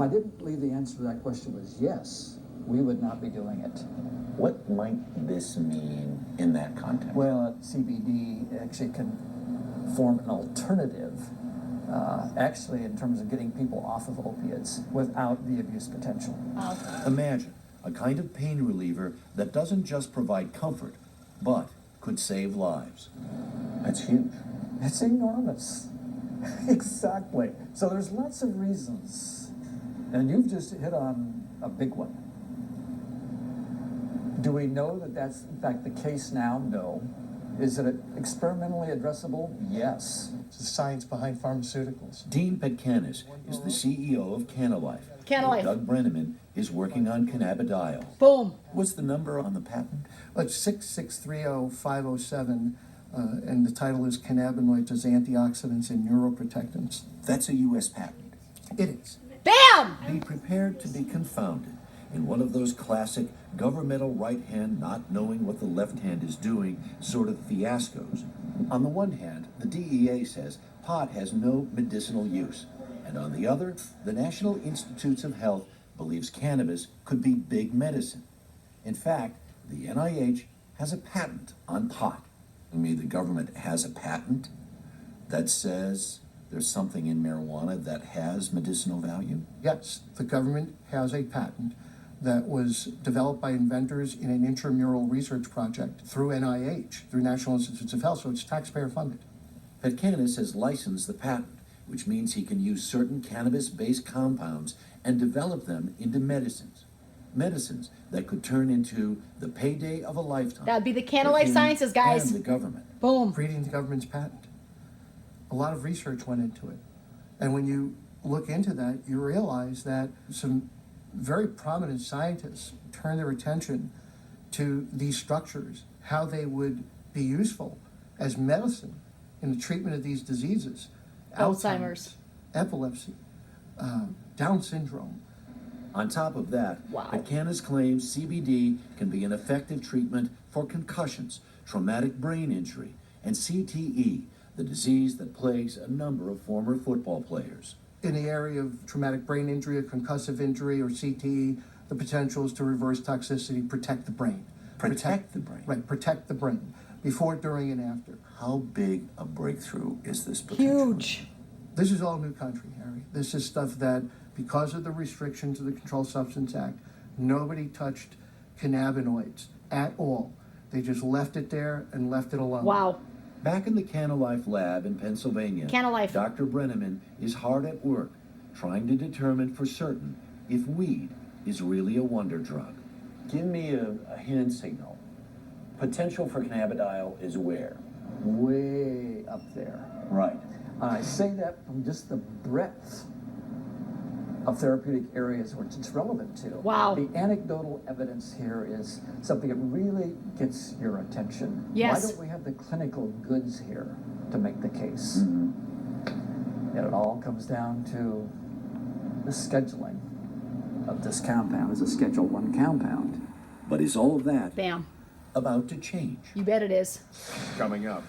If I didn't believe the answer to that question was yes, we would not be doing it. What might this mean in that context? Well, CBD actually can form an alternative, actually, in terms of getting people off of opiates without the abuse potential. Wow. Imagine a kind of pain reliever that doesn't just provide comfort, but could save lives. That's huge. It's enormous. Exactly. So there's lots of reasons, and you've just hit on a big one. Do we know that that's in fact the case now? No. Is it experimentally addressable? Yes. It's the science behind pharmaceuticals. Dean Petkanis is the CEO of Kannalife. Kannalife. Doug Brenneman is working on cannabidiol. Boom. What's the number on the patent? It's 6630507, and the title is Cannabinoids as Antioxidants and Neuroprotectants. That's a U.S. patent. It is. Bam! Be prepared to be confounded in one of those classic governmental right hand not knowing what the left hand is doing sort of fiascos. On the one hand, the DEA says pot has no medicinal use, and on the other, the National Institutes of Health believes cannabis could be big medicine. In fact, the NIH has a patent on pot. I mean, the government has a patent that says there's something in marijuana that has medicinal value? Yes, the government has a patent that was developed by inventors in an intramural research project through NIH, through National Institutes of Health, so it's taxpayer funded. Petkanis has licensed the patent, which means he can use certain cannabis-based compounds and develop them into medicines. Medicines that could turn into the payday of a lifetime. That'd be the for Kannalife him Sciences, guys. And the government. Boom. Reading the government's patent. A lot of research went into it. And when you look into that, you realize that some very prominent scientists turn their attention to these structures, how they would be useful as medicine in the treatment of these diseases. Alzheimer's. Epilepsy, Down syndrome. On top of that, Wow. Petkanis claims CBD can be an effective treatment for concussions, traumatic brain injury, and CTE, the disease that plagues a number of former football players. In the area of traumatic brain injury, or concussive injury, or CTE, the potential is to reverse toxicity, protect the brain. Protect the brain. Right, protect the brain, before, during, and after. How big a breakthrough is this potential? Huge. This is all new country, Harry. This is stuff that, because of the restrictions of the Controlled Substance Act, nobody touched cannabinoids at all. They just left it there and left it alone. Wow. Back in the Kannalife lab in Pennsylvania, Kannalife. Dr. Brenneman is hard at work trying to determine for certain if weed is really a wonder drug. Give me a hand signal. Potential for cannabidiol is where? Way up there. Right. I say that from just the breadth of therapeutic areas which it's relevant to. Wow. The anecdotal evidence here is something that really gets your attention. Yes. Why don't we have the clinical goods here to make the case? And it all comes down to the scheduling of this compound as a Schedule 1 compound. But is all of that Bam. about to change? You bet it is. Coming up.